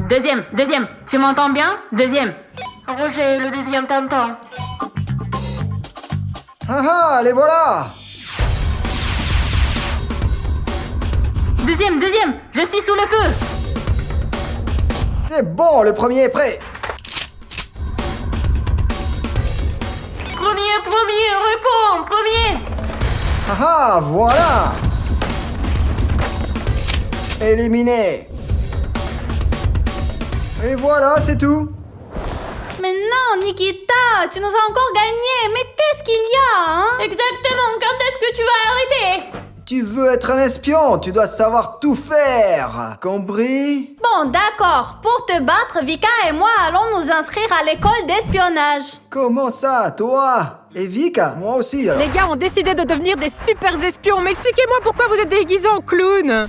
Deuxième. Tu m'entends bien? Deuxième. Roger, le deuxième t'entend. Ah, les voilà! Deuxième. Je suis sous le feu. C'est bon, le premier est prêt. Premier, réponds. Premier. Ah, voilà! Éliminé. Et voilà, c'est tout. Mais non, Nikita, tu nous as encore gagné. Mais qu'est-ce qu'il y a, hein? Exactement, quand est-ce que tu vas arrêter? Tu veux être un espion, tu dois savoir tout faire. Compris? Bon, d'accord. Pour te battre, Vika et moi allons nous inscrire à l'école d'espionnage. Comment ça, toi? Et Vika, moi aussi alors. Les gars ont décidé de devenir des super espions. Mais expliquez-moi pourquoi vous êtes déguisés en clown.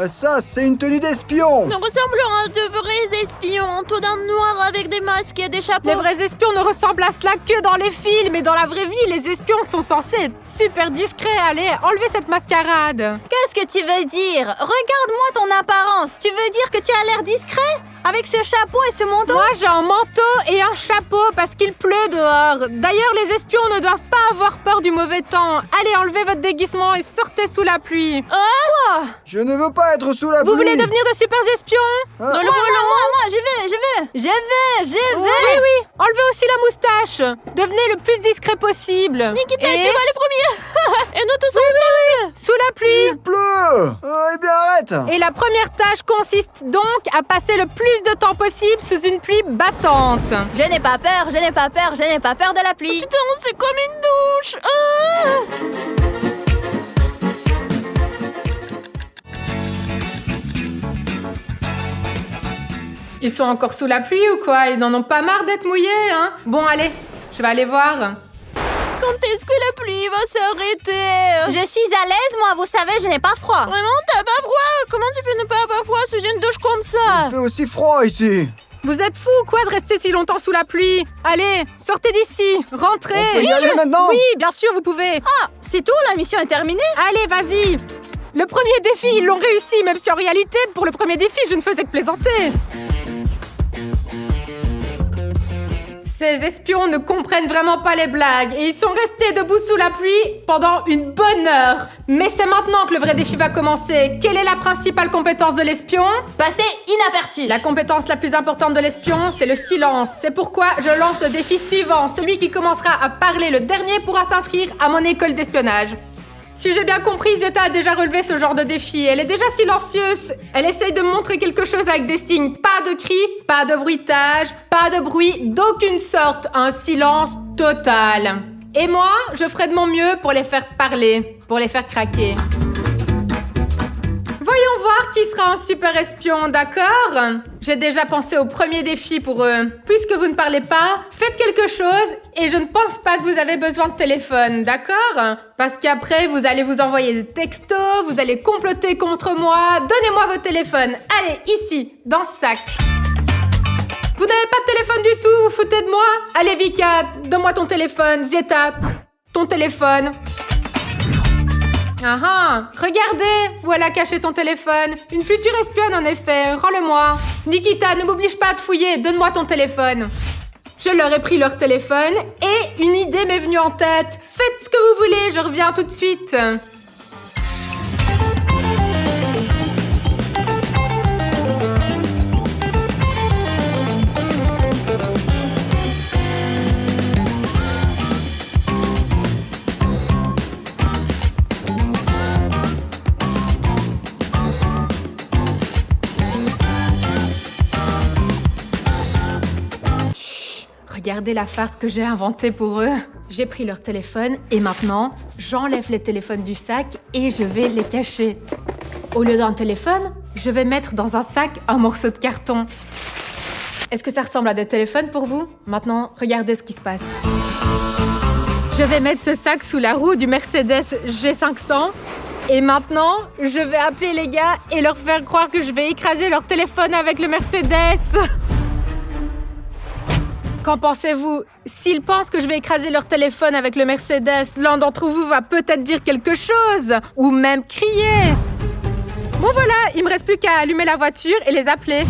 Ça, c'est une tenue d'espion. Nous ressemblons à de vrais espions, tout en noir avec des masques et des chapeaux. Les vrais espions ne ressemblent à cela que dans les films. Et dans la vraie vie, les espions sont censés être super discrets. Allez, enlevez cette mascarade. Qu'est-ce que tu veux dire? Regarde-moi ton apparence. Tu veux dire que tu as l'air discret? Avec ce chapeau et ce manteau? Moi, j'ai un manteau et un chapeau parce qu'il pleut dehors. D'ailleurs, les espions ne doivent pas avoir peur du mauvais temps. Allez, enlevez votre déguisement et sortez sous la pluie. Quoi? Je ne veux pas être sous la pluie. Vous voulez devenir de super espions? Moi, je veux. Oui. Enlevez aussi la moustache. Devenez le plus discret possible. Nikita, Et- tu vas les premiers. Et nous tous ensemble. Sous la pluie. Il pleut. Eh bien, arrête. Et la première tâche consiste donc à passer le plus de temps possible sous une pluie battante. Je n'ai pas peur de la pluie. Putain, c'est comme une douche. Ils sont encore sous la pluie ou quoi? Ils n'en ont pas marre d'être mouillés, hein? Bon, allez, je vais aller voir. Quand est-ce que la pluie va s'arrêter? Je suis à l'aise, moi, vous savez, je n'ai pas froid. Vraiment, t'as pas froid? Comment tu peux ne pas avoir froid sous une douche comme ça? Il fait aussi froid ici. Vous êtes fous ou quoi de rester si longtemps sous la pluie? Allez, sortez d'ici, rentrez. On peut y aller maintenant? Oui, bien sûr, vous pouvez. Ah, c'est tout, la mission est terminée? Allez, vas-y. Le premier défi, ils l'ont réussi, même si en réalité, pour le premier défi, je ne faisais que plaisanter. Ces espions ne comprennent vraiment pas les blagues et ils sont restés debout sous la pluie pendant une bonne heure. Mais c'est maintenant que le vrai défi va commencer. Quelle est la principale compétence de l'espion? Passer inaperçu. La compétence la plus importante de l'espion, c'est le silence. C'est pourquoi je lance le défi suivant. Celui qui commencera à parler le dernier pourra s'inscrire à mon école d'espionnage. Si j'ai bien compris, Zieta a déjà relevé ce genre de défi. Elle est déjà silencieuse. Elle essaye de me montrer quelque chose avec des signes. Pas de cris, pas de bruitage, pas de bruit d'aucune sorte. Un silence total. Et moi, je ferai de mon mieux pour les faire parler, pour les faire craquer. Voyons voir qui sera un super espion, d'accord? J'ai déjà pensé au premier défi pour eux. Puisque vous ne parlez pas, faites quelque chose et je ne pense pas que vous avez besoin de téléphone, d'accord? Parce qu'après, vous allez vous envoyer des textos, vous allez comploter contre moi. Donnez-moi vos téléphones. Allez, ici, dans ce sac. Vous n'avez pas de téléphone du tout, vous foutez de moi? Allez, Vika, donne-moi ton téléphone. Zieta, ton téléphone. Ah ah, regardez où elle a caché son téléphone. Une future espionne en effet, rends-le-moi. Nikita, ne m'oblige pas à te fouiller, donne-moi ton téléphone. Je leur ai pris leur téléphone et une idée m'est venue en tête. Faites ce que vous voulez, je reviens tout de suite. Regardez la farce que j'ai inventée pour eux. J'ai pris leur téléphone et maintenant, j'enlève les téléphones du sac et je vais les cacher. Au lieu d'un téléphone, je vais mettre dans un sac un morceau de carton. Est-ce que ça ressemble à des téléphones pour vous? Maintenant, regardez ce qui se passe. Je vais mettre ce sac sous la roue du Mercedes G500 et maintenant, je vais appeler les gars et leur faire croire que je vais écraser leur téléphone avec le Mercedes. Qu'en pensez-vous? S'ils pensent que je vais écraser leur téléphone avec le Mercedes, l'un d'entre vous va peut-être dire quelque chose, ou même crier. Bon voilà, il me reste plus qu'à allumer la voiture et les appeler.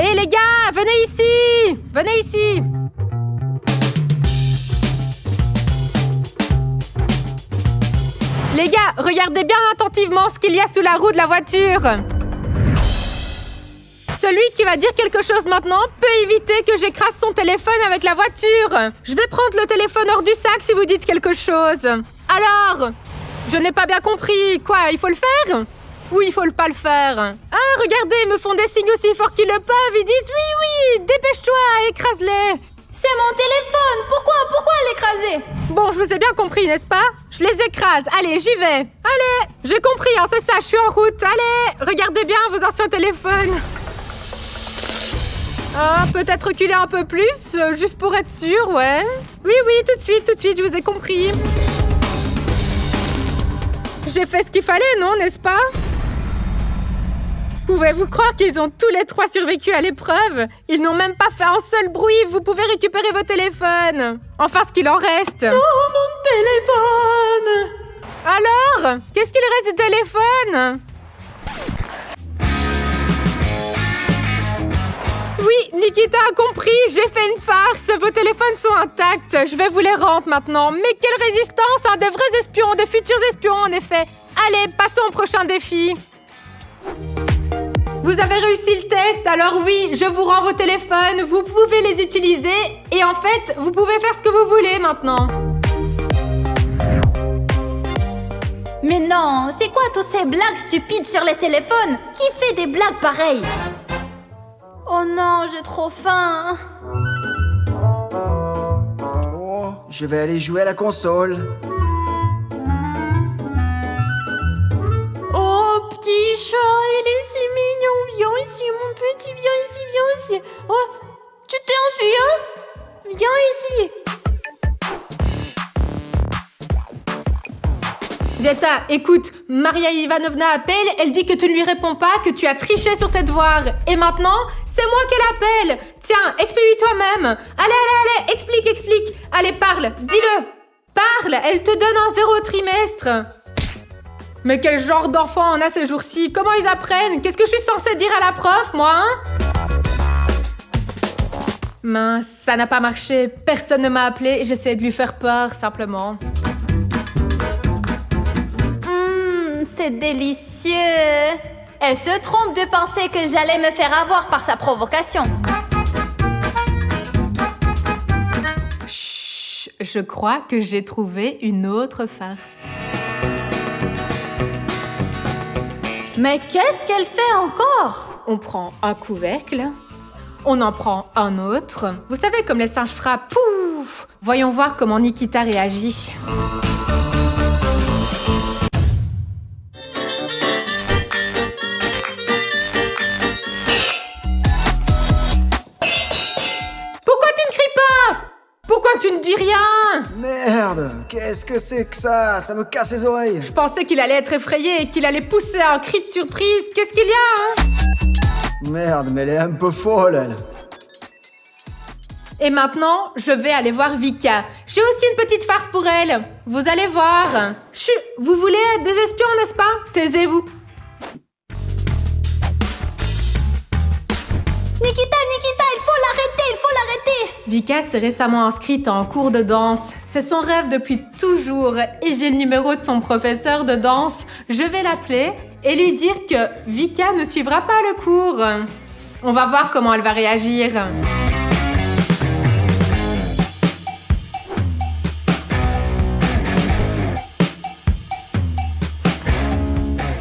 Hé les gars, venez ici! Venez ici! Les gars, regardez bien attentivement ce qu'il y a sous la roue de la voiture. Celui qui va dire quelque chose maintenant peut éviter que j'écrase son téléphone avec la voiture. Je vais prendre le téléphone hors du sac si vous dites quelque chose. Alors, je n'ai pas bien compris. Quoi, il faut le faire? Ou il faut pas le faire? Ah, regardez, ils me font des signes aussi forts qu'ils le peuvent. Ils disent oui, dépêche-toi, écrase-les. C'est mon téléphone! Pourquoi l'écraser? Bon, je vous ai bien compris, n'est-ce pas? Je les écrase. Allez, j'y vais. Allez, j'ai compris, hein, c'est ça, je suis en route. Allez, regardez bien vos anciens téléphones. Ah, peut-être reculer un peu plus, juste pour être sûr, ouais. Oui, tout de suite, je vous ai compris. J'ai fait ce qu'il fallait, non, n'est-ce pas? Pouvez-vous croire qu'ils ont tous les trois survécu à l'épreuve? Ils n'ont même pas fait un seul bruit. Vous pouvez récupérer vos téléphones. Enfin, ce qu'il en reste. Oh, mon téléphone! Alors, qu'est-ce qu'il reste du téléphone? Oui, Nikita a compris. J'ai fait une farce. Vos téléphones sont intacts. Je vais vous les rendre maintenant. Mais quelle résistance, hein, des vrais espions, des futurs espions, en effet. Allez, passons au prochain défi. Vous avez réussi le test, alors oui, je vous rends vos téléphones, vous pouvez les utiliser et en fait, vous pouvez faire ce que vous voulez maintenant. Mais non, c'est quoi toutes ces blagues stupides sur les téléphones? Qui fait des blagues pareilles? Oh non, j'ai trop faim. Oh, je vais aller jouer à la console. Oh, petit chat, il est si mignon. Viens ici, mon petit, viens ici. Oh, tu t'es enfui, hein? Viens ici. Zeta, écoute, Maria Ivanovna appelle, elle dit que tu ne lui réponds pas, que tu as triché sur tes devoirs. Et maintenant, c'est moi qu'elle appelle. Tiens, explique-lui toi-même. Allez, explique. Allez, parle, dis-le. Parle, elle te donne un 0 trimestre. Mais quel genre d'enfant on a ces jours-ci? Comment ils apprennent? Qu'est-ce que je suis censée dire à la prof, moi, hein? Mince, ça n'a pas marché. Personne ne m'a appelé. J'essaie de lui faire peur, simplement. C'est délicieux. Elle se trompe de penser que j'allais me faire avoir par sa provocation. Chut, je crois que j'ai trouvé une autre farce. Mais qu'est-ce qu'elle fait encore? On prend un couvercle, on en prend un autre. Vous savez, comme les singes frappent, pouf! Voyons voir comment Nikita réagit. Pourquoi tu ne cries pas? Pourquoi tu ne dis rien? Merde, qu'est-ce que c'est que ça? Ça me casse les oreilles. Je pensais qu'il allait être effrayé et qu'il allait pousser un cri de surprise. Qu'est-ce qu'il y a, hein? Merde, mais elle est un peu folle, elle. Et maintenant, je vais aller voir Vika. J'ai aussi une petite farce pour elle. Vous allez voir. Chut, vous voulez être des espions, n'est-ce pas? Taisez-vous. Nikita, il faut l'arrêter! Vika s'est récemment inscrite en cours de danse. C'est son rêve depuis toujours et j'ai le numéro de son professeur de danse. Je vais l'appeler et lui dire que Vika ne suivra pas le cours. On va voir comment elle va réagir.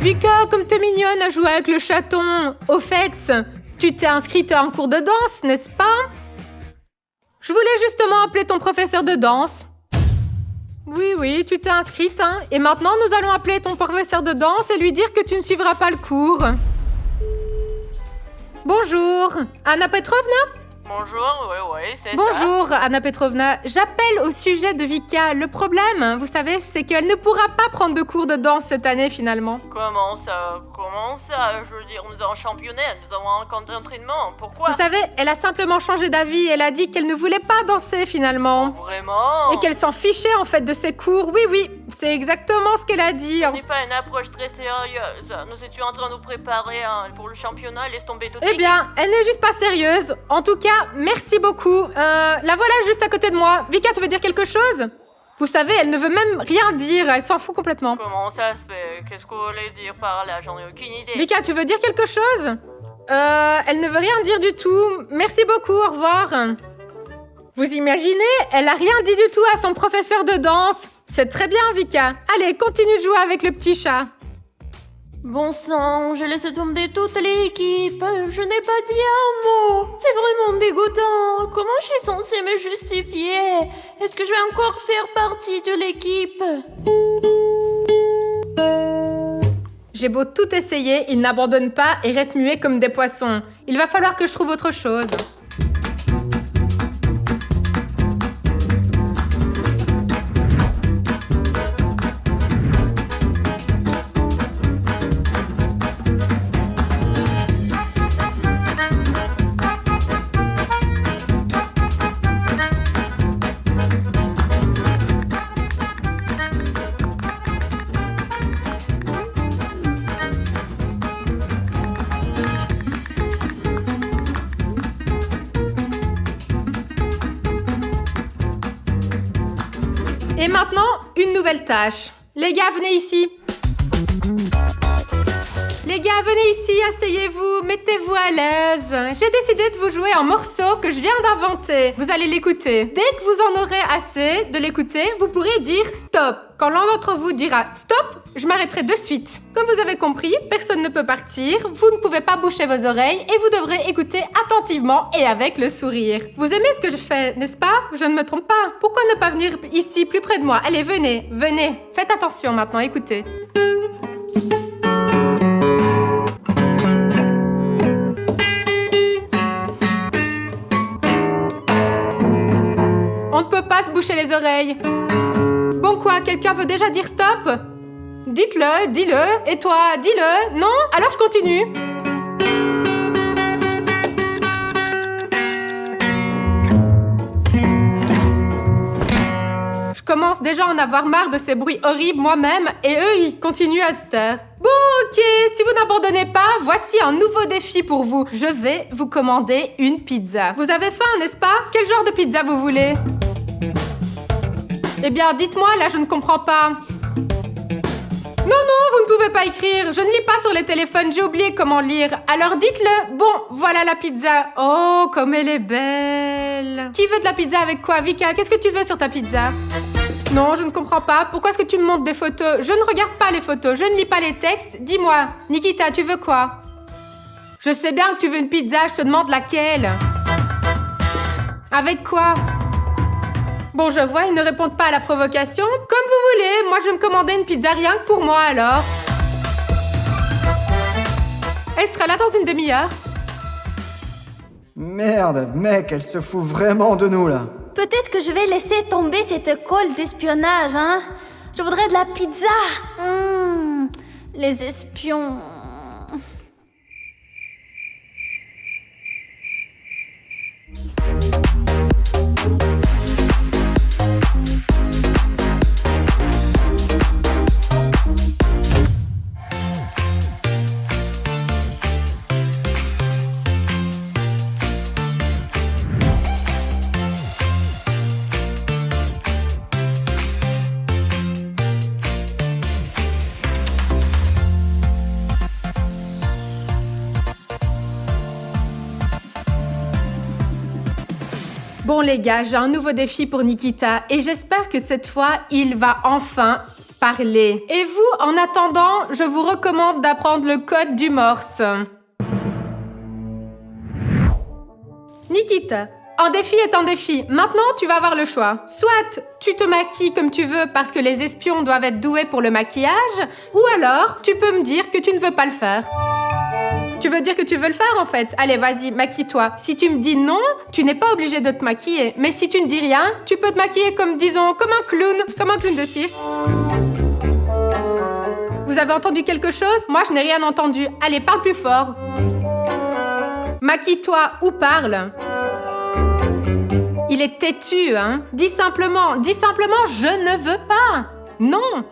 Vika, comme t'es mignonne à jouer avec le chaton. Au fait, tu t'es inscrite à un cours de danse, n'est-ce pas? Je voulais justement appeler ton professeur de danse. Oui, tu t'es inscrite, hein. Et maintenant, nous allons appeler ton professeur de danse et lui dire que tu ne suivras pas le cours. Bonjour, Anna Petrovna? Bonjour, ouais, c'est ça. Bonjour, Anna Petrovna. J'appelle au sujet de Vika. Le problème, vous savez, c'est qu'elle ne pourra pas prendre de cours de danse cette année, finalement. Comment ça? Je veux dire, nous avons championné, nous avons un camp d'entraînement. Pourquoi? Vous savez, elle a simplement changé d'avis. Elle a dit qu'elle ne voulait pas danser, finalement. Vraiment? Et qu'elle s'en fichait, en fait, de ses cours. Oui. c'est exactement ce qu'elle a dit. Ce n'est pas une approche très sérieuse. Nous étions en train de nous préparer pour le championnat, laisse tomber tout. Eh bien, elle n'est juste pas sérieuse. En tout cas, merci beaucoup. La voilà juste à côté de moi. Vika, tu veux dire quelque chose? Vous savez, elle ne veut même rien dire. Elle s'en fout complètement. Comment ça se fait? Qu'est-ce qu'on voulait dire par là? J'en ai aucune idée. Vika, tu veux dire quelque chose? Elle ne veut rien dire du tout. Merci beaucoup, au revoir. Vous imaginez? Elle a rien dit du tout à son professeur de danse. C'est très bien, Vika. Allez, continue de jouer avec le petit chat. Bon sang, j'ai laissé tomber toute l'équipe. Je n'ai pas dit un mot. C'est vraiment dégoûtant. Comment je suis censée me justifier? Est-ce que je vais encore faire partie de l'équipe? J'ai beau tout essayer, ils n'abandonnent pas et restent muets comme des poissons. Il va falloir que je trouve autre chose. Et maintenant, une nouvelle tâche. Les gars, venez ici. Les gars, venez ici, asseyez-vous, mettez-vous à l'aise. J'ai décidé de vous jouer un morceau que je viens d'inventer. Vous allez l'écouter. Dès que vous en aurez assez de l'écouter, vous pourrez dire stop. Quand l'un d'entre vous dira stop, je m'arrêterai de suite. Comme vous avez compris, personne ne peut partir, vous ne pouvez pas boucher vos oreilles et vous devrez écouter attentivement et avec le sourire. Vous aimez ce que je fais, n'est-ce pas? Je ne me trompe pas. Pourquoi ne pas venir ici, plus près de moi? Allez, venez, venez. Faites attention maintenant, écoutez. On ne peut pas se boucher les oreilles. Bon quoi, quelqu'un veut déjà dire stop? Dites-le, dis-le. Et toi, dis-le. Non? Alors je continue. Je commence déjà à en avoir marre de ces bruits horribles moi-même et eux, ils continuent à se taire. Bon, ok, si vous n'abandonnez pas, voici un nouveau défi pour vous. Je vais vous commander une pizza. Vous avez faim, n'est-ce pas? Quel genre de pizza vous voulez? Eh bien, dites-moi, là, je ne comprends pas. Non, vous ne pouvez pas écrire. Je ne lis pas sur les téléphones, j'ai oublié comment lire. Alors dites-le. Bon, voilà la pizza. Oh, comme elle est belle. Qui veut de la pizza avec quoi? Vika, qu'est-ce que tu veux sur ta pizza? Non, je ne comprends pas. Pourquoi est-ce que tu me montres des photos? Je ne regarde pas les photos, je ne lis pas les textes. Dis-moi, Nikita, tu veux quoi? Je sais bien que tu veux une pizza, je te demande laquelle. Avec quoi? Bon, je vois, ils ne répondent pas à la provocation. Comme vous voulez, moi je vais me commander une pizza rien que pour moi alors. Elle sera là dans une demi-heure. Merde, mec, elle se fout vraiment de nous, là. Peut-être que je vais laisser tomber cette école d'espionnage, hein? Je voudrais de la pizza. Les espions. Bon les gars, j'ai un nouveau défi pour Nikita et j'espère que cette fois, il va enfin parler. Et vous, en attendant, je vous recommande d'apprendre le code du Morse. Nikita, un défi est un défi. Maintenant, tu vas avoir le choix. Soit tu te maquilles comme tu veux parce que les espions doivent être doués pour le maquillage, ou alors tu peux me dire que tu ne veux pas le faire. Tu veux dire que tu veux le faire en fait? Allez, vas-y, maquille-toi. Si tu me dis non, tu n'es pas obligé de te maquiller. Mais si tu ne dis rien, tu peux te maquiller comme, disons, comme un clown de cirque. Vous avez entendu quelque chose? Moi, je n'ai rien entendu. Allez, parle plus fort. Maquille-toi ou parle. Il est têtu, hein? Dis simplement, je ne veux pas. Non!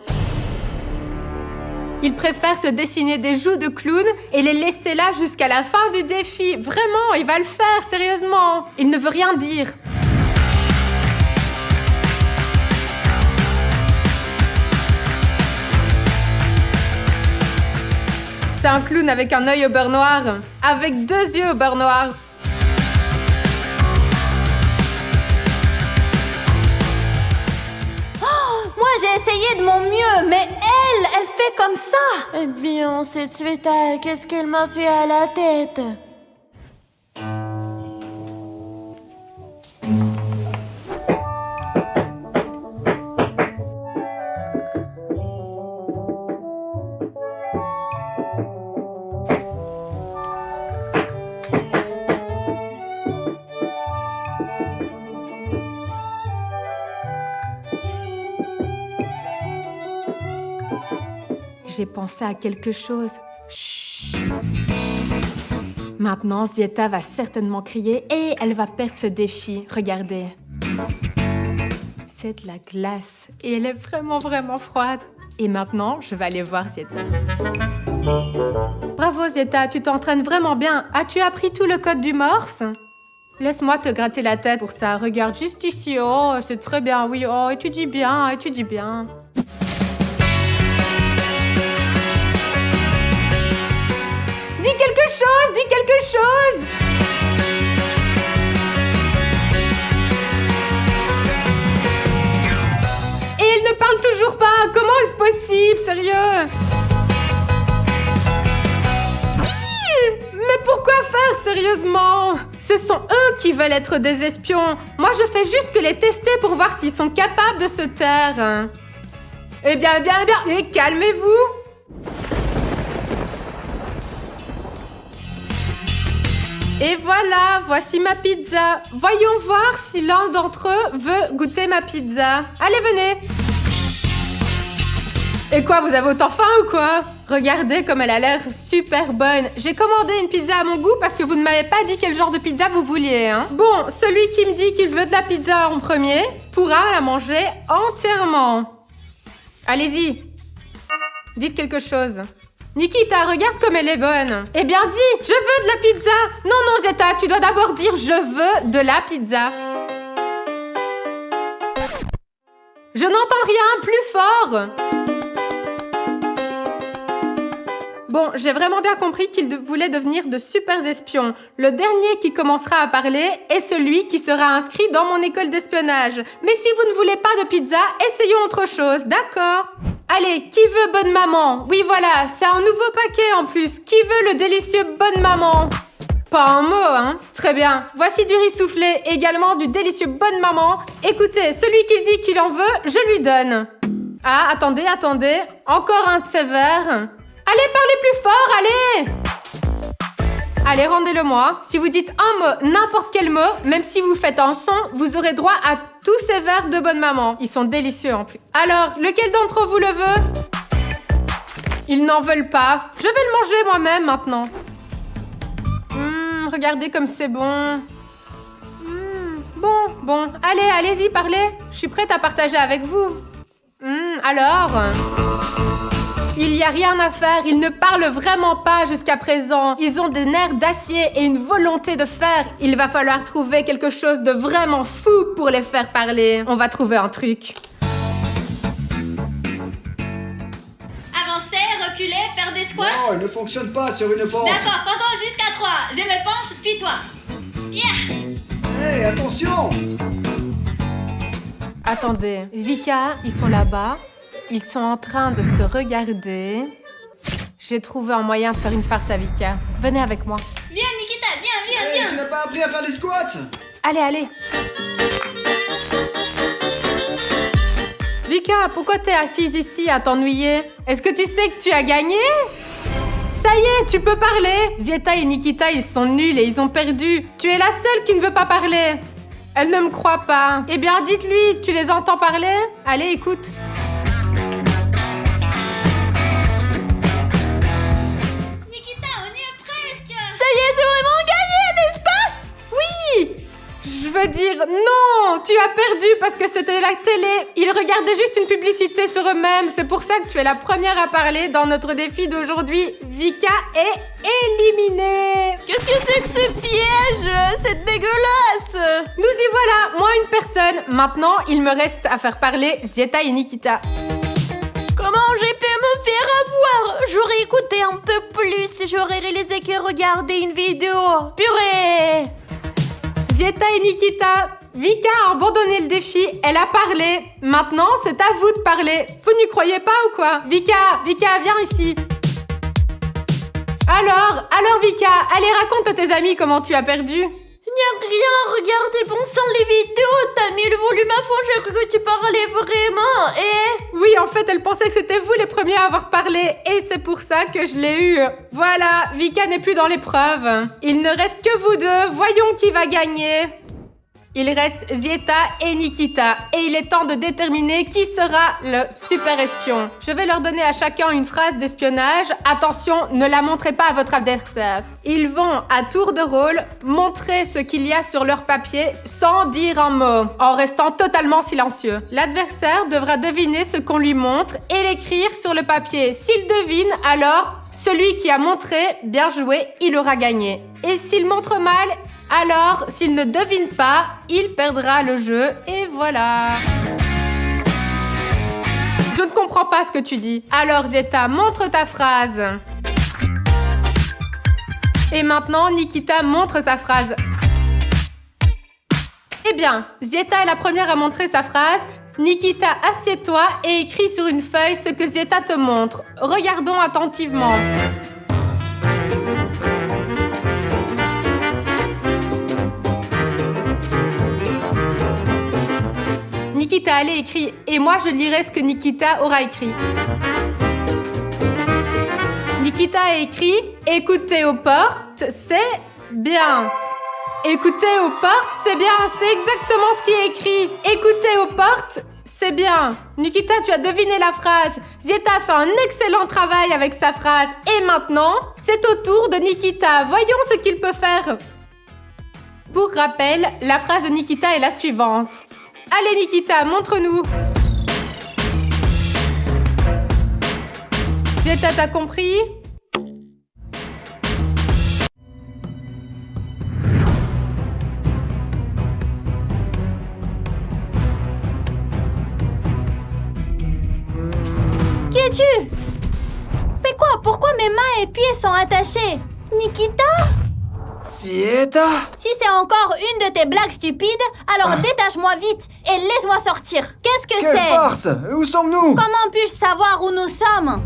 Il préfère se dessiner des joues de clown et les laisser là jusqu'à la fin du défi. Vraiment, il va le faire, sérieusement. Il ne veut rien dire. C'est un clown avec un œil au beurre noir, avec 2 yeux au beurre noir. Moi, j'ai essayé de mon mieux, mais elle fait comme ça. Eh bien, cette Sveta, qu'est-ce qu'elle m'a fait à la tête? J'ai pensé à quelque chose. Chut. Maintenant, Zieta va certainement crier et elle va perdre ce défi. Regardez. C'est de la glace et elle est vraiment, vraiment froide. Et maintenant, je vais aller voir Zieta. Bravo Zieta, tu t'entraînes vraiment bien. As-tu appris tout le code du morse? Laisse-moi te gratter la tête pour ça. Regarde juste ici. Oh, c'est très bien. Oui, oh, étudie bien, étudie bien. Dis quelque chose, dis quelque chose! Et elle ne parle toujours pas! Comment est-ce possible, sérieux? Mais pourquoi faire, sérieusement? Ce sont eux qui veulent être des espions. Moi, je fais juste que les tester pour voir s'ils sont capables de se taire. Eh bien, et calmez-vous! Et voilà, voici ma pizza. Voyons voir si l'un d'entre eux veut goûter ma pizza. Allez, venez. Et quoi, vous avez autant faim ou quoi? Regardez comme elle a l'air super bonne. J'ai commandé une pizza à mon goût parce que vous ne m'avez pas dit quel genre de pizza vous vouliez, hein. Bon, celui qui me dit qu'il veut de la pizza en premier pourra la manger entièrement. Allez-y. Dites quelque chose. Nikita, regarde comme elle est bonne. Eh bien, dis, je veux de la pizza. Non, Zeta, tu dois d'abord dire je veux de la pizza. Je n'entends rien, plus fort. Bon, j'ai vraiment bien compris qu'ils voulaient devenir de super espions. Le dernier qui commencera à parler est celui qui sera inscrit dans mon école d'espionnage. Mais si vous ne voulez pas de pizza, essayons autre chose, d'accord? Allez, qui veut bonne maman? Oui, voilà, c'est un nouveau paquet en plus. Qui veut le délicieux bonne maman? Pas un mot, hein? Très bien. Voici du riz soufflé, également du délicieux bonne maman. Écoutez, celui qui dit qu'il en veut, je lui donne. Ah, attendez. Encore un de ces verres. Allez, parlez plus fort, allez! Allez, rendez-le-moi. Si vous dites un mot, n'importe quel mot, même si vous faites un son, vous aurez droit à tous ces verres de bonne maman. Ils sont délicieux en plus. Alors, lequel d'entre vous le veut? Ils n'en veulent pas. Je vais le manger moi-même maintenant. Regardez comme c'est bon. Bon. Allez-y, parlez. Je suis prête à partager avec vous. Alors... Il n'y a rien à faire, ils ne parlent vraiment pas jusqu'à présent. Ils ont des nerfs d'acier et une volonté de fer. Il va falloir trouver quelque chose de vraiment fou pour les faire parler. On va trouver un truc. Avancer, reculer, faire des squats. Non, il ne fonctionne pas sur une pente. D'accord, comptons jusqu'à 3. Je me penche, puis toi. Yeah. Hé, attention! Attendez, Vika, ils sont là-bas. Ils sont en train de se regarder. J'ai trouvé un moyen de faire une farce à Vika. Venez avec moi. Viens, Nikita, viens. Tu n'as pas appris à faire des squats? Allez. Vika, pourquoi t'es assise ici à t'ennuyer? Est-ce que tu sais que tu as gagné? Ça y est, tu peux parler. Zieta et Nikita, ils sont nuls et ils ont perdu. Tu es la seule qui ne veut pas parler. Elle ne me croit pas. Eh bien, dites-lui, tu les entends parler? Allez, écoute. Ça y est, j'ai vraiment gagné, n'est-ce pas? Oui! Je veux me dire non, tu as perdu parce que c'était la télé. Ils regardaient juste une publicité sur eux-mêmes. C'est pour ça que tu es la première à parler dans notre défi d'aujourd'hui. Vika est éliminée. Qu'est-ce que c'est que ce piège? C'est dégueulasse. Nous y voilà, moi une personne. Maintenant, il me reste à faire parler Zieta et Nikita. Comment j'ai pu me faire avoir? J'aurais écouté un peu plus, j'aurais réalisé que regarder une vidéo. Purée! Zieta et Nikita, Vika a abandonné le défi, elle a parlé. Maintenant, c'est à vous de parler. Vous n'y croyez pas ou quoi? Vika, viens ici. Alors Vika, allez raconte à tes amis comment tu as perdu. Il n'y a rien, regardez bon sang les vidéos, t'as mis le volume à fond, j'ai cru que tu parlais vraiment, et... Oui, en fait, elle pensait que c'était vous les premiers à avoir parlé, et c'est pour ça que je l'ai eu. Voilà, Vika n'est plus dans l'épreuve. Il ne reste que vous deux, voyons qui va gagner. Il reste Zieta et Nikita, et il est temps de déterminer qui sera le super espion. Je vais leur donner à chacun une phrase d'espionnage. Attention, ne la montrez pas à votre adversaire. Ils vont, à tour de rôle, montrer ce qu'il y a sur leur papier sans dire un mot, en restant totalement silencieux. L'adversaire devra deviner ce qu'on lui montre et l'écrire sur le papier. S'il devine, alors, celui qui a montré, bien joué, il aura gagné. Et s'il montre mal, alors, s'il ne devine pas, il perdra le jeu, et voilà. Je ne comprends pas ce que tu dis. Alors, Zieta, montre ta phrase. Et maintenant, Nikita montre sa phrase. Eh bien, Zieta est la première à montrer sa phrase. Nikita, assieds-toi et écris sur une feuille ce que Zieta te montre. Regardons attentivement. Nikita allait écrire et moi je lirai ce que Nikita aura écrit. Nikita a écrit « Écoutez aux portes, c'est bien ». Écoutez aux portes, c'est bien, c'est exactement ce qui est écrit. Écoutez aux portes, c'est bien. Nikita, tu as deviné la phrase. Zieta a fait un excellent travail avec sa phrase. Et maintenant, c'est au tour de Nikita. Voyons ce qu'il peut faire. Pour rappel, la phrase de Nikita est la suivante. Allez Nikita, montre-nous. Zieta, t'as compris? Qui es-tu? Mais quoi? Pourquoi mes mains et pieds sont attachés? Nikita? Zieta? Si c'est encore une de tes blagues stupides, alors détache-moi vite et laisse-moi sortir. Qu'est-ce que Quelle c'est? farce! Où sommes-nous? Comment puis-je savoir où nous sommes?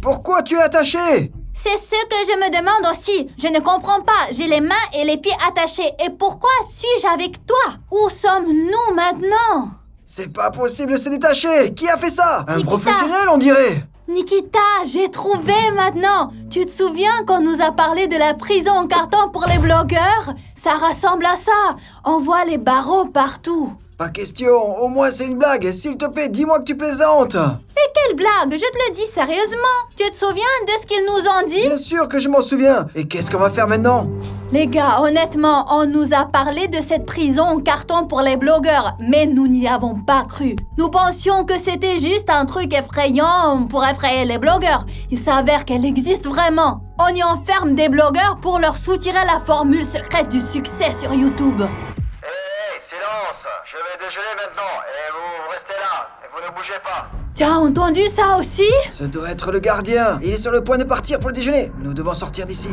Pourquoi tu es attaché? C'est ce que je me demande aussi. Je ne comprends pas. J'ai les mains et les pieds attachés. Et pourquoi suis-je avec toi? Où sommes-nous maintenant? C'est pas possible de se détacher! Qui a fait ça? Un Nikita. professionnel, on dirait! Nikita, j'ai trouvé maintenant. Tu te souviens quand on nous a parlé de la prison en carton pour les blogueurs? Ça ressemble à ça. On voit les barreaux partout. Pas question, au moins c'est une blague. S'il te plaît, dis-moi que tu plaisantes. Mais quelle blague? Je te le dis sérieusement. Tu te souviens de ce qu'ils nous ont dit? Bien sûr que je m'en souviens. Et qu'est-ce qu'on va faire maintenant? Les gars, honnêtement, on nous a parlé de cette prison en carton pour les blogueurs, mais nous n'y avons pas cru. Nous pensions que c'était juste un truc effrayant pour effrayer les blogueurs. Il s'avère qu'elle existe vraiment. On y enferme des blogueurs pour leur soutirer la formule secrète du succès sur YouTube. Hé, silence! Je vais déjeuner maintenant, et vous restez là, et vous ne bougez pas. T'as entendu ça aussi? Ce doit être le gardien. Il est sur le point de partir pour le déjeuner. Nous devons sortir d'ici.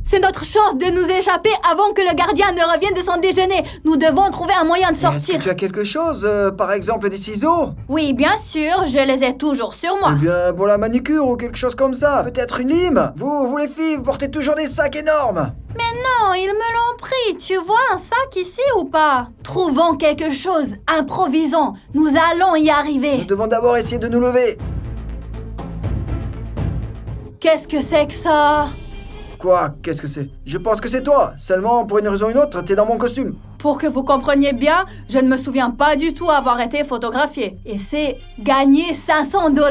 C'est notre chance de nous échapper avant que le gardien ne revienne de son déjeuner. Nous devons trouver un moyen de Est-ce sortir. que tu as quelque chose? Par exemple des ciseaux? Oui, bien sûr, je les ai toujours sur moi. Ou bien pour la manucure ou quelque chose comme ça. Peut-être une lime? Vous les filles, vous portez toujours des sacs énormes. Mais non, ils me l'ont pris. Tu vois un sac ici ou pas? Trouvons quelque chose. Improvisons. Nous allons y Nous arriver. devons d'abord essayer de nous lever. Qu'est-ce que c'est que ça? Quoi? Qu'est-ce que c'est? Je pense que c'est toi. Seulement, pour une raison ou une autre, t'es dans mon costume. Pour que vous compreniez bien, je ne me souviens pas du tout avoir été photographiée. Et c'est gagner 500 $,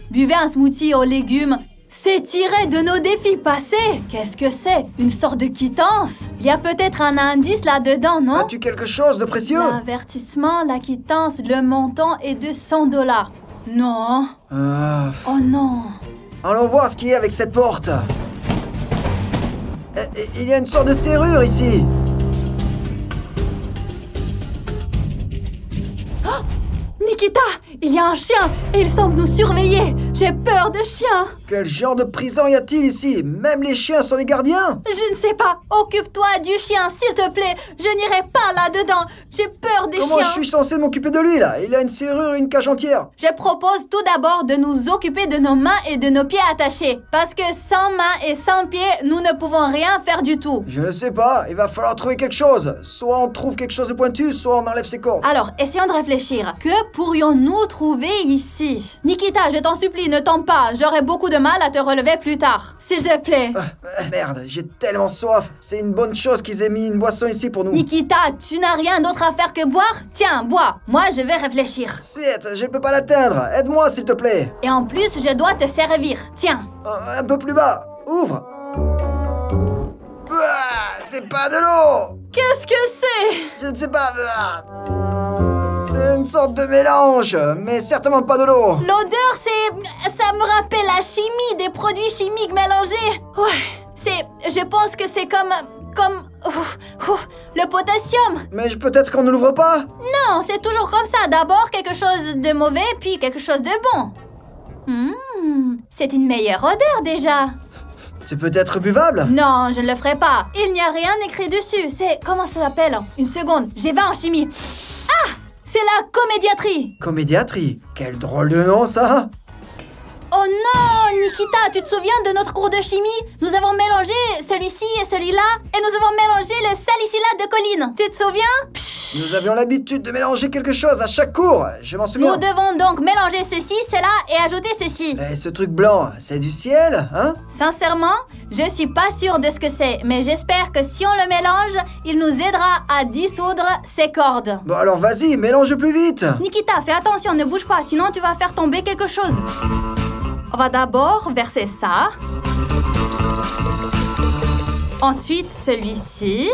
buvez un smoothie aux légumes. C'est tiré de nos défis passés. Qu'est-ce que c'est? Une sorte de quittance? Il y a peut-être un indice là-dedans, non? As-tu quelque chose de précieux? L'avertissement, la quittance, le montant est de 100 $. Non. Oh non. Allons voir ce qu'il y a avec cette porte. Il y a une sorte de serrure ici. Nikita, il y a un chien et il semble nous surveiller. J'ai peur des chiens. Quel genre de prison y a-t-il ici? Même les chiens sont les gardiens? Je ne sais pas. Occupe-toi du chien, s'il te plaît. Je n'irai pas là-dedans. J'ai peur des Comment chiens. je suis censé m'occuper de lui là? Il a une serrure et une cage entière. Je propose tout d'abord de nous occuper de nos mains et de nos pieds attachés. Parce que sans mains et sans pieds, nous ne pouvons rien faire du tout. Je ne sais pas, il va falloir trouver quelque chose. Soit on trouve quelque chose de pointu, soit on enlève ses cordes. Alors, essayons de réfléchir. Que pourrions-nous trouver ici? Nikita, je t'en supplie, ne tombe pas. J'aurai beaucoup de mal à te relever plus tard. S'il te plaît. Merde, j'ai tellement soif. C'est une bonne chose qu'ils aient mis une boisson ici pour nous. Nikita, tu n'as rien d'autre à faire que boire? Tiens, bois. Moi, je vais réfléchir. Sweet, je ne peux pas l'atteindre. Aide-moi s'il te plaît. Et en plus, je dois te servir. Tiens. Un peu plus bas. Ouvre. C'est pas de l'eau. Qu'est-ce que c'est? Je ne sais pas. C'est une sorte de mélange, mais certainement pas de l'eau. L'odeur, ça me rappelle la chimie, des produits chimiques mélangés. Ouais, je pense que c'est comme le potassium. Mais peut-être qu'on ne l'ouvre pas. Non, c'est toujours comme ça. D'abord quelque chose de mauvais, puis quelque chose de bon. C'est une meilleure odeur déjà. C'est peut-être buvable. Non, je ne le ferai pas. Il n'y a rien écrit dessus. Comment ça s'appelle? Une seconde, j'ai 20 en chimie. Ah! C'est la comédiatrie. Comédiatrie? Quel drôle de nom ça. Oh non, Nikita, tu te souviens de notre cours de chimie? Nous avons mélangé celui-ci et celui-là, et nous avons mélangé le salicylate de choline. Tu te souviens? Nous avions l'habitude de mélanger quelque chose à chaque cours, je m'en souviens. Nous devons donc mélanger ceci, cela et ajouter ceci. Et ce truc blanc, c'est du ciel, hein? Sincèrement, je suis pas sûre de ce que c'est, mais j'espère que si on le mélange, il nous aidera à dissoudre ces cordes. Bon alors vas-y, mélange plus vite. Nikita, fais attention, ne bouge pas, sinon tu vas faire tomber quelque chose. On va d'abord verser ça. Ensuite, celui-ci.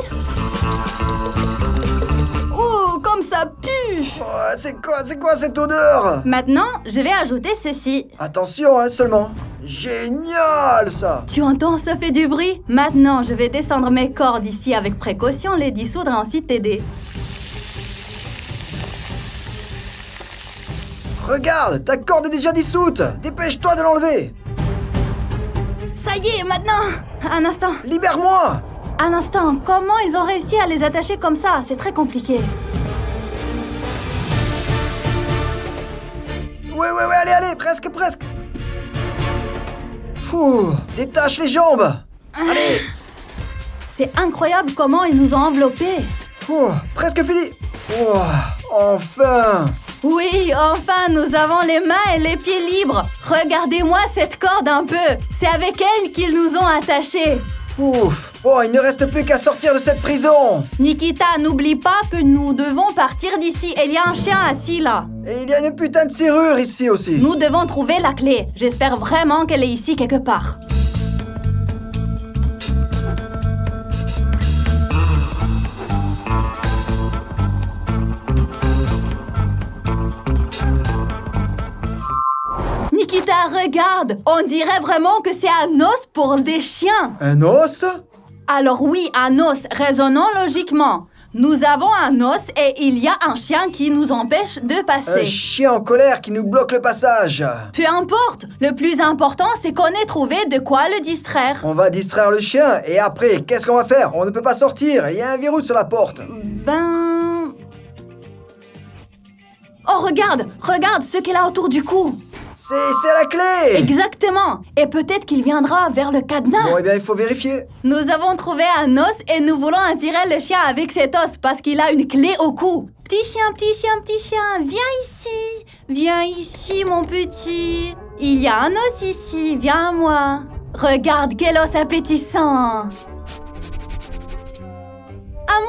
Oh, comme ça pue! Oh, c'est quoi cette odeur? Maintenant, je vais ajouter ceci. Attention, hein, seulement. Génial, ça! Tu entends, ça fait du bruit? Maintenant, je vais descendre mes cordes ici avec précaution, les dissoudre et ensuite t'aider. Regarde, ta corde est déjà dissoute! Dépêche-toi de l'enlever! Ça y est, maintenant! Un instant. Libère-moi! Un instant, comment ils ont réussi à les attacher comme ça? C'est très compliqué. Ouais, allez, presque. Fou, détache les jambes! Allez! C'est incroyable comment ils nous ont enveloppés. Presque fini! Enfin! Oui, enfin, nous avons les mains et les pieds libres. Regardez-moi cette corde un peu. C'est avec elle qu'ils nous ont attachés. Ouf! Bon, il ne reste plus qu'à sortir de cette prison! Nikita, n'oublie pas que nous devons partir d'ici. Il y a un chien assis là. Et il y a une putain de serrure ici aussi! Nous devons trouver la clé. J'espère vraiment qu'elle est ici quelque part. Nikita, regarde! On dirait vraiment que c'est un os pour des chiens! Un os? Alors oui, un os, raisonnons logiquement. Nous avons un os et il y a un chien qui nous empêche de passer. Un chien en colère qui nous bloque le passage. Peu importe, le plus important c'est qu'on ait trouvé de quoi le distraire. On va distraire le chien et après, qu'est-ce qu'on va faire? On ne peut pas sortir, il y a un verrou sur la porte. Oh regarde ce qu'elle a autour du cou. C'est la clé! Exactement. Et peut-être qu'il viendra vers le cadenas. Bon, eh bien, il faut vérifier. Nous avons trouvé un os et nous voulons attirer le chien avec cet os parce qu'il a une clé au cou. Petit chien, viens ici, mon petit. Il y a un os ici, viens à moi. Regarde quel os appétissant. À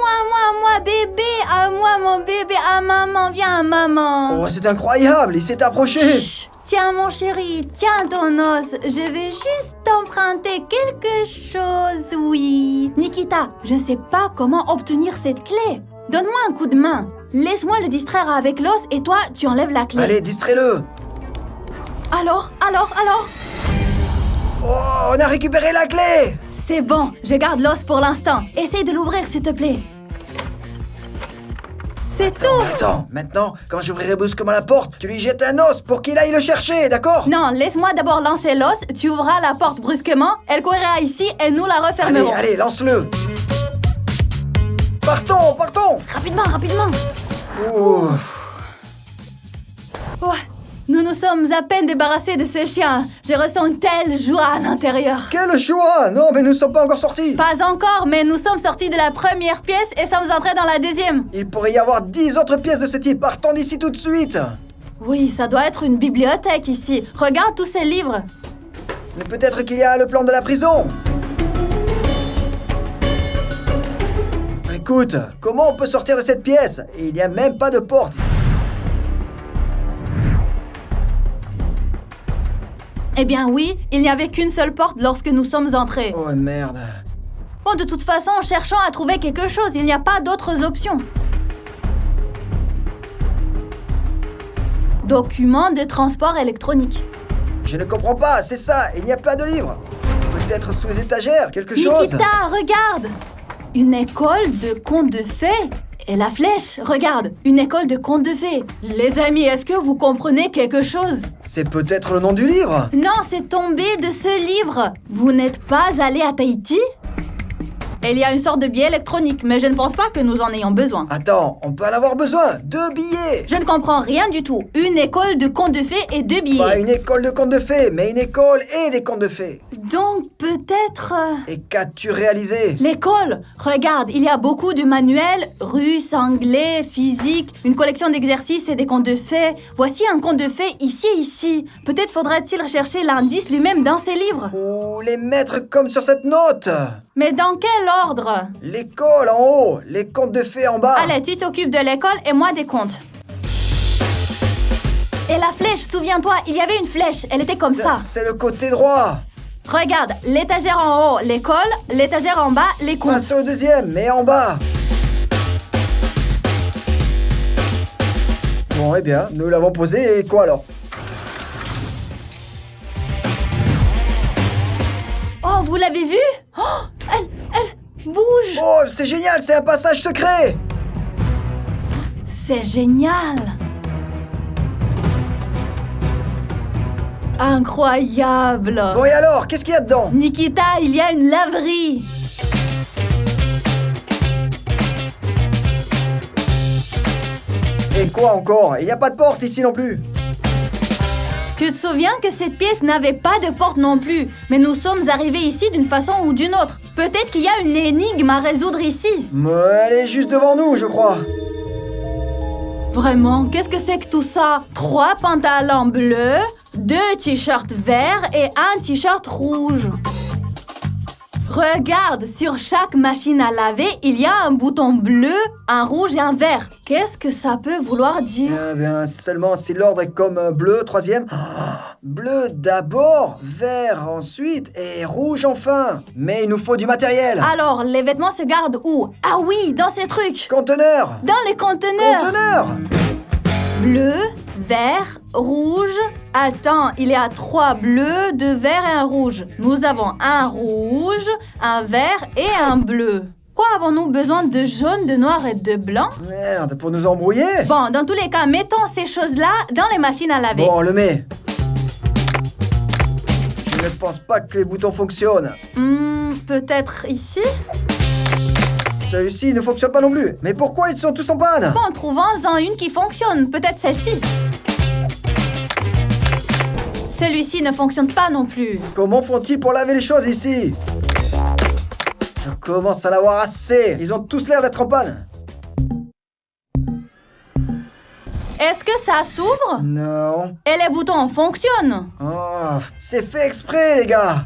moi, bébé. À moi, mon bébé. À maman, viens, maman. Oh, c'est incroyable, il s'est approché. Chut. Tiens, mon chéri, tiens ton os. Je vais juste t'emprunter quelque chose, oui. Nikita, je ne sais pas comment obtenir cette clé. Donne-moi un coup de main. Laisse-moi le distraire avec l'os et toi, tu enlèves la clé. Allez, distrais-le. Alors Oh, on a récupéré la clé. C'est bon, je garde l'os pour l'instant. Essaye de l'ouvrir, s'il te plaît. C'est tout. Attends, maintenant, quand j'ouvrirai brusquement la porte, tu lui jettes un os pour qu'il aille le chercher, d'accord? Non, laisse-moi d'abord lancer l'os, tu ouvras la porte brusquement, elle courra ici et nous la refermerons. Allez, lance-le. Partons. Rapidement. Ouf. Ouais, nous nous sommes à peine débarrassés de ce chien. Je ressens une telle joie à l'intérieur. Quelle joie! Non, mais nous ne sommes pas encore sortis. Pas encore, mais nous sommes sortis de la première pièce et sommes entrés dans la deuxième. Il pourrait y avoir 10 autres pièces de ce type. Partons d'ici tout de suite. Oui, ça doit être une bibliothèque ici. Regarde tous ces livres. Mais peut-être qu'il y a le plan de la prison. Écoute, comment on peut sortir de cette pièce? Et il n'y a même pas de porte. Eh bien oui, il n'y avait qu'une seule porte lorsque nous sommes entrés. Oh merde. Bon, de toute façon, cherchons à trouver quelque chose. Il n'y a pas d'autres options. Document de transport électronique. Je ne comprends pas, c'est ça, il n'y a pas de livre. Peut-être sous les étagères, quelque chose. Nikita, regarde! Une école de contes de fées. Et la flèche, regarde, une école de contes de fées. Les amis, est-ce que vous comprenez quelque chose? C'est peut-être le nom du livre. Non, c'est tombé de ce livre. Vous n'êtes pas allé à Tahiti? Il y a une sorte de billet électronique, mais je ne pense pas que nous en ayons besoin. Attends, on peut en avoir besoin. 2 billets. Je ne comprends rien du tout. Une école de contes de fées et 2 billets. Pas une école de contes de fées, mais une école et des contes de fées. Donc peut-être... Et qu'as-tu réalisé? L'école! Regarde, il y a beaucoup de manuels, russe, anglais, physique, une collection d'exercices et des contes de fées. Voici un conte de fées ici. Peut-être faudra-t-il chercher l'indice lui-même dans ces livres. Ou les mettre comme sur cette note. Mais dans quel ordre? L'école en haut, les contes de fées en bas. Allez, tu t'occupes de l'école et moi des contes. Et la flèche, souviens-toi, il y avait une flèche, elle était comme ça. C'est le côté droit. Regarde, l'étagère en haut, l'école, l'étagère en bas, les Pas contes. sur le deuxième, mais en bas. Bon, eh bien, nous l'avons posé et quoi alors? Oh, vous l'avez vu? Oh, elle bouge. Oh, c'est génial, c'est un passage secret. C'est génial. Incroyable. Bon, et alors, qu'est-ce qu'il y a dedans? Nikita, il y a une laverie. Et quoi encore? Il n'y a pas de porte ici non plus. Tu te souviens que cette pièce n'avait pas de porte non plus, mais nous sommes arrivés ici d'une façon ou d'une autre. Peut-être qu'il y a une énigme à résoudre ici. Mais elle est juste devant nous, je crois. Vraiment, qu'est-ce que c'est que tout ça? 3 pantalons bleus, 2 t-shirts verts et un t-shirt rouge. Regarde, sur chaque machine à laver, il y a un bouton bleu, un rouge et un vert. Qu'est-ce que ça peut vouloir dire? Eh bien, seulement si l'ordre est comme bleu, troisième. Bleu d'abord, vert ensuite et rouge enfin. Mais il nous faut du matériel. Alors, les vêtements se gardent où? Ah oui, dans ces trucs. Conteneur. Dans les conteneurs. Conteneur. Bleu, vert, rouge. Attends, il y a 3 bleus, 2 verts et un rouge. Nous avons un rouge, un vert et un bleu. Quoi avons-nous besoin de jaune, de noir et de blanc? Merde, pour nous embrouiller? Bon, dans tous les cas, mettons ces choses-là dans les machines à laver. Bon, on le met. Je ne pense pas que les boutons fonctionnent. Peut-être ici? Celui-ci ne fonctionne pas non plus. Mais pourquoi ils sont tous en panne? Bon, trouvons-en une qui fonctionne. Peut-être celle-ci. Celui-ci ne fonctionne pas non plus. Comment font-ils pour laver les choses ici? Je commence à l'avoir assez. Ils ont tous l'air d'être en panne. Est-ce que ça s'ouvre? Non. Et les boutons fonctionnent? Oh, c'est fait exprès, les gars.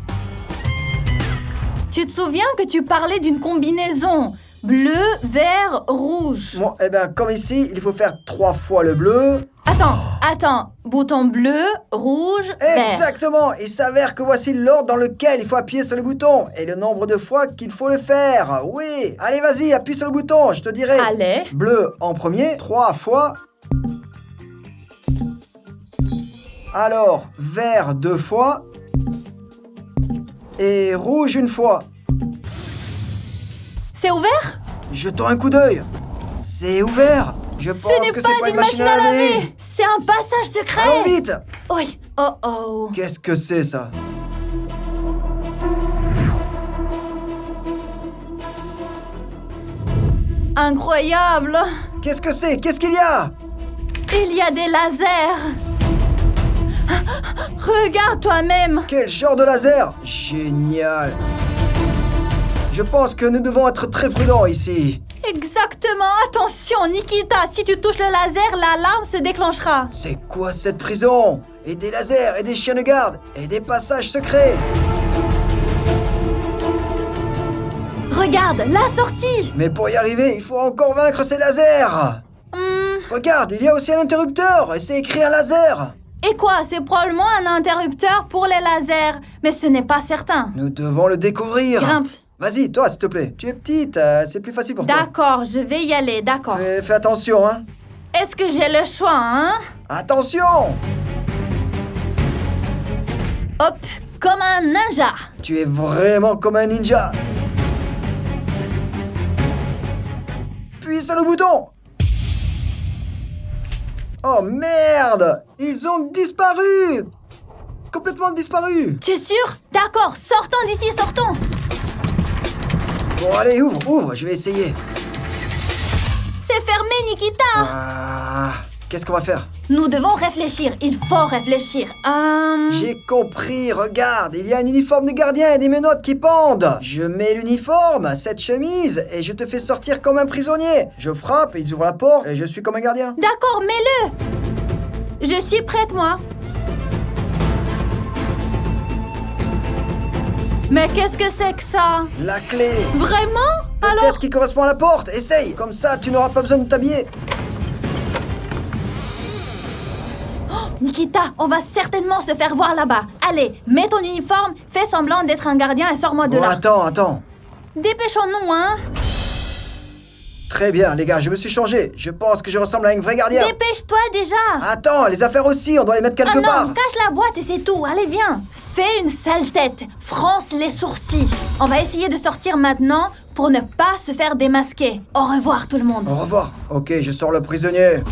Tu te souviens que tu parlais d'une combinaison bleu, vert, rouge. Bon, eh ben, comme ici, il faut faire 3 fois le bleu. Attends. Bouton bleu, rouge, vert. Exactement. Il s'avère que voici l'ordre dans lequel il faut appuyer sur le bouton et le nombre de fois qu'il faut le faire. Oui. Allez, vas-y, appuie sur le bouton, je te dirai. Allez. Bleu en premier, 3 fois. Alors, vert 2 fois. Et rouge 1 fois. C'est ouvert? Jetons un coup d'œil. C'est ouvert. Je pense que c'est pas une machine à laver. C'est un passage secret. Allons vite. Oui. Oh. Qu'est-ce que c'est ça? Incroyable. Qu'est-ce que c'est? Qu'est-ce qu'il y a? Il y a des lasers. Regarde toi-même. Quel genre de laser? Génial. Je pense que nous devons être très prudents ici. Exactement. Attention, Nikita, si tu touches le laser, l'alarme se déclenchera. C'est quoi cette prison? Et des lasers, et des chiens de garde, et des passages secrets. Regarde, la sortie. Mais pour y arriver, il faut encore vaincre ces lasers. Regarde, il y a aussi un interrupteur, et c'est écrit un laser. Et quoi? C'est probablement un interrupteur pour les lasers. Mais ce n'est pas certain. Nous devons le découvrir. Grimpe. Vas-y, toi, s'il te plaît. Tu es petite, c'est plus facile pour toi. D'accord, je vais y aller, d'accord. Fais attention, hein. Est-ce que j'ai le choix, hein? Attention! Hop, comme un ninja. Tu es vraiment comme un ninja. Puis sur le bouton. Oh merde! Ils ont disparu! Complètement disparu! Tu es sûr? D'accord, sortons d'ici, sortons. Bon, allez, ouvre, je vais essayer. C'est fermé, Nikita. Qu'est-ce qu'on va faire? Nous devons réfléchir, il faut réfléchir. J'ai compris, regarde, il y a un uniforme de gardien et des menottes qui pendent. Je mets l'uniforme, cette chemise, et je te fais sortir comme un prisonnier. Je frappe, ils ouvrent la porte, et je suis comme un gardien. D'accord, mets-le. Je suis prête, moi. Mais qu'est-ce que c'est que ça? La clé. Vraiment? Alors? Peut-être qu'il correspond à la porte, essaye. Comme ça, tu n'auras pas besoin de t'habiller. Nikita, on va certainement se faire voir là-bas. Allez, mets ton uniforme, fais semblant d'être un gardien et sors-moi de Bon, là. attends. Dépêchons-nous, hein. Très bien, les gars, je me suis changé. Je pense que je ressemble à un vrai gardien. Dépêche-toi déjà. Attends, les affaires aussi, on doit les mettre quelque part. Non, cache la boîte et c'est tout. Allez, viens. Fais une sale tête. Fronce les sourcils. On va essayer de sortir maintenant pour ne pas se faire démasquer. Au revoir, tout le monde. Au revoir. Ok, je sors le prisonnier.